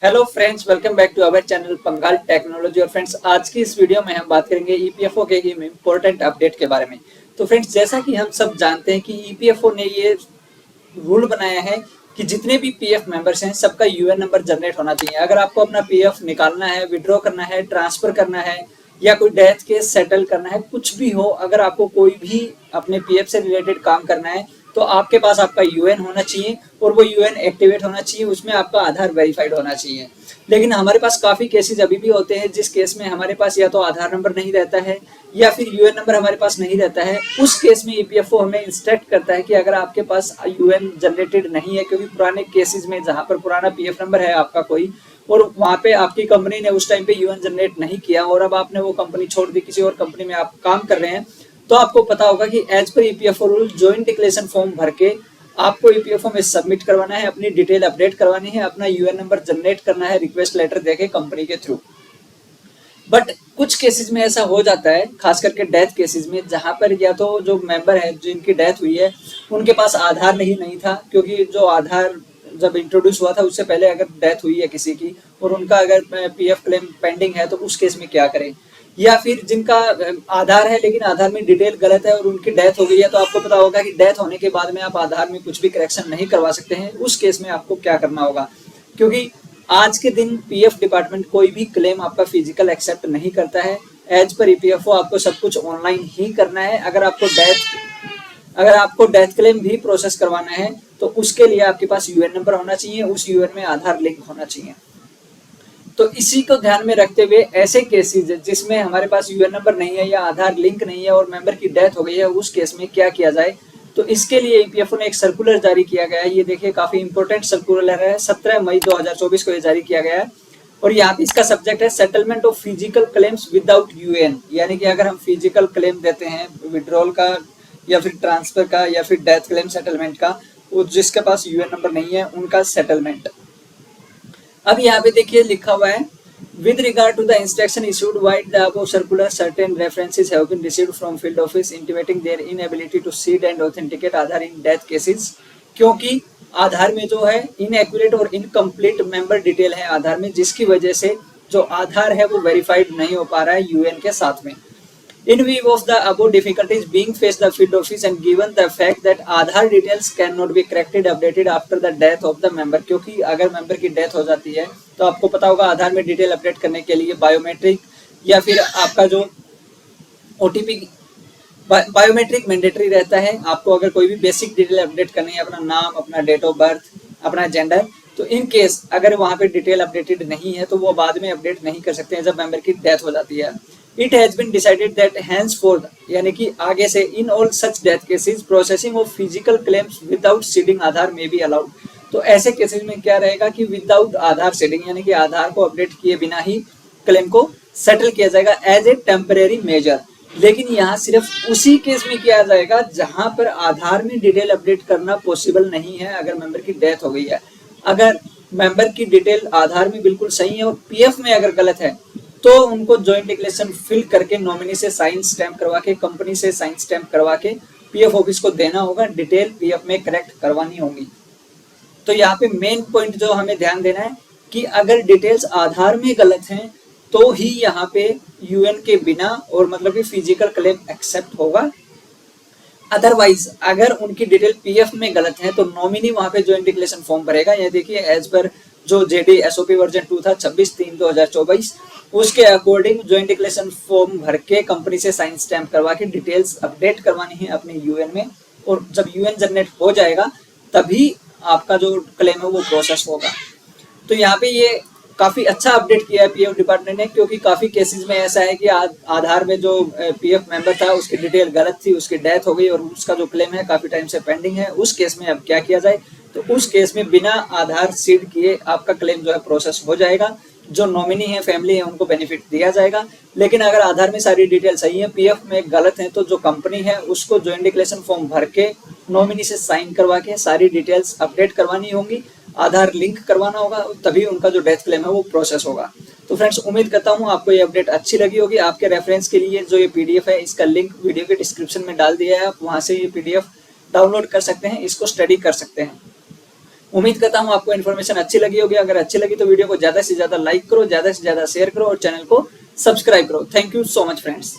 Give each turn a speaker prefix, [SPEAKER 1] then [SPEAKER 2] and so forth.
[SPEAKER 1] Hello friends, welcome back to our channel Pangal technology. और friends, आज की इस वीडियो में हम बात करेंगे ईपीएफओ के इम्पोर्टेंट अपडेट के बारे में। तो फ्रेंड्स, जैसा कि हम सब जानते हैं कि ईपीएफओ ने ये रूल बनाया है कि जितने भी पीएफ मेंबर्स हैं सबका यूएन नंबर जनरेट होना चाहिए। अगर आपको अपना पीएफ निकालना है, विड्रॉ करना है, ट्रांसफर करना है या कोई डेथ केस सेटल करना है, कुछ भी हो, अगर आपको कोई भी अपने पीएफ से रिलेटेड काम करना है तो आपके पास आपका यूएन होना चाहिए और वो यूएन एक्टिवेट होना चाहिए, उसमें आपका आधार वेरीफाइड होना चाहिए। लेकिन हमारे पास काफी केसेस अभी भी होते हैं जिस केस में हमारे पास या तो आधार नंबर नहीं रहता है या फिर यूएन नंबर हमारे पास नहीं रहता है। उस केस में ईपीएफओ हमें इंस्ट्रक्ट करता है कि अगर आपके पास यूएन जनरेटेड नहीं है, क्योंकि पुराने केसेस में जहां पर पुराना पीएफ नंबर है आपका कोई और वहां पे आपकी कंपनी ने उस टाइम पे यूएन जनरेट नहीं किया और अब आपने वो कंपनी छोड़ दी, किसी और कंपनी में आप काम कर रहे हैं, तो आपको पता होगा कि एज पर EPFO rule joint declaration form भर के आपको ईपीएफओ में सबमिट करवाना है, अपनी डिटेल अपडेट करवानी है, अपना यूएन नंबर जनरेट करना है रिक्वेस्ट लेटर देके कंपनी के थ्रू। बट कुछ केसेस में ऐसा हो जाता है, खास करके डेथ केसेस में, जहां पर या तो जो मेंबर है जिनकी डेथ हुई है उनके पास आधार नहीं था, क्योंकि जो आधार जब इंट्रोड्यूस हुआ था उससे पहले अगर डेथ हुई है किसी की और उनका अगर पीएफ क्लेम पेंडिंग है तो उस केस में क्या करें। या फिर जिनका आधार है लेकिन आधार में डिटेल गलत है और उनकी डेथ हो गई है, तो आपको पता होगा कि डेथ होने के बाद में आप आधार में कुछ भी करेक्शन नहीं करवा सकते हैं। उस केस में आपको क्या करना होगा, क्योंकि आज के दिन पीएफ डिपार्टमेंट कोई भी क्लेम आपका फिजिकल एक्सेप्ट नहीं करता है। एज पर ईपीएफओ आपको सब कुछ ऑनलाइन ही करना है। अगर आपको डेथ क्लेम भी प्रोसेस करवाना है तो उसके लिए आपके पास यूएन नंबर होना चाहिए, उस यूएन में आधार लिंक होना चाहिए। तो इसी को ध्यान में रखते हुए ऐसे केसेस जिसमें हमारे पास यूएन नंबर नहीं है या आधार लिंक नहीं है और मेंबर की डेथ हो गई है, उस केस में क्या किया जाए, तो इसके लिए ईपीएफओ ने एक सर्कुलर जारी किया गया है। ये देखिए, काफी इंपॉर्टेंट सर्कुलर है, 17 मई 2024 को ये जारी किया गया है। और यहाँ पे इसका सब्जेक्ट है settlement of physical claims without UN. यानी कि अगर हम फिजिकल क्लेम देते हैं विड्रॉल का या फिर ट्रांसफर का या फिर डेथ क्लेम सेटलमेंट का, वो जिसके पास यूएन नंबर नहीं है उनका सेटलमेंट। अब यहाँ पे देखिए लिखा हुआ है, with regard to the instruction issued by the above circular, certain references have been received from field office intimating their inability to seed and authenticate Aadhaar in death cases। क्योंकि आधार में जो है इनएक्यूरेट और इनकम्प्लीट मेंबर डिटेल है आधार में, जिसकी वजह से जो आधार है वो वेरीफाइड नहीं हो पा रहा है यूएन के साथ में। In view of the above difficulties being faced the field office and given the fact that Aadhaar details cannot be corrected updated after the death of the member, क्योंकि अगर मेंबर की डेथ हो जाती है तो आपको पता होगा आधार में डिटेल अपडेट करने के लिए बायोमेट्रिक या फिर आपका जो ओटीपी बायोमेट्रिक मैंडेटरी रहता है। आपको अगर कोई भी बेसिक डिटेल अपडेट करनी है, अपना नाम, अपना डेट ऑफ बर्थ, अपना जेंडर, तो इन केस अगर वहां पे डिटेल अपडेटेड नहीं है तो वो बाद में अपडेट नहीं कर सकते हैं जब मेंबर की डेथ हो जाती है। It has been decided that henceforth, यानी कि आगे से in all such death cases processing of physical claims without seeding Aadhaar may be allowed। तो ऐसे केसेस में क्या रहेगा कि विदाउट आधार सेडिंग, यानी कि आधार को अपडेट किए बिना ही क्लेम को सेटल किया जाएगा एज ए टेम्परेरी मेजर। लेकिन यहाँ सिर्फ उसी केस में किया जाएगा जहां पर आधार में डिटेल अपडेट करना पॉसिबल नहीं है, अगर मेंबर की डेथ हो गई है। अगर मेंबर की डिटेल आधार में बिल्कुल सही है और पीएफ में अगर गलत है तो उनको ज्वाइंट डिक्लेरेशन फिल करके नॉमिनी से साइन स्टैंप करवा के, कंपनी से साइन स्टैंप करवा के पीएफ ऑफिस को देना होगा, डिटेल पीएफ में करेक्ट करवानी होगी। तो यहाँ पे मेन पॉइंट जो हमें ध्यान देना है कि अगर डिटेल्स आधार में गलत हैं तो ही यहाँ पे यूएन के बिना और मतलब कि फिजिकल क्लेम एक्सेप्ट होगा। अदरवाइज अगर उनकी डिटेल पीएफ में गलत है तो नॉमिनी वहां पे ज्वाइंट डिक्लेरेशन फॉर्म भरेगा। ये देखिए, एज पर जो जेडी एसओपी वर्जन 2 था 26/3/2024, उसके अकॉर्डिंग ज्वाइंट डिक्लेरेशन फॉर्म भर के कंपनी से साइन स्टैंप करवा के डिटेल्स अपडेट करवानी है अपने यूएन में, और जब यूएन जनरेट हो जाएगा तभी आपका जो क्लेम है वो प्रोसेस होगा। तो यहाँ पे ये काफी अच्छा अपडेट किया है पीएफ डिपार्टमेंट ने, क्योंकि काफी केसेस में ऐसा है कि आधार में जो पीएफ मेंबर था उसकी डिटेल गलत थी, उसकी डेथ हो गई और उसका जो क्लेम है काफी टाइम से पेंडिंग है। उस केस में अब क्या किया जाए, तो उस केस में बिना आधार सीड किए आपका क्लेम जो है प्रोसेस हो जाएगा। जो नॉमिनी है, फैमिली है, उनको बेनिफिट दिया जाएगा। लेकिन अगर आधार में सारी डिटेल सही है, पीएफ में गलत है, तो जो कंपनी है उसको ज्वाइंट डिक्लेरेशन फॉर्म भर के नॉमिनी से साइन करवा के सारी डिटेल्स अपडेट करवानी होंगी, आधार लिंक करवाना होगा, तभी उनका जो डेथ क्लेम है वो प्रोसेस होगा। तो फ्रेंड्स, उम्मीद करता हूँ आपको ये अपडेट अच्छी लगी होगी। आपके रेफरेंस के लिए जो ये पीडीएफ है इसका लिंक वीडियो के डिस्क्रिप्शन में डाल दिया है, आप वहां से ये पीडीएफ डाउनलोड कर सकते हैं, इसको स्टडी कर सकते हैं। उम्मीद करता हूँ आपको इन्फॉर्मेशन अच्छी लगी होगी। अगर अच्छी लगी तो वीडियो को ज्यादा से ज्यादा लाइक करो, ज्यादा से ज्यादा शेयर करो और चैनल को सब्सक्राइब करो। Thank you so much friends.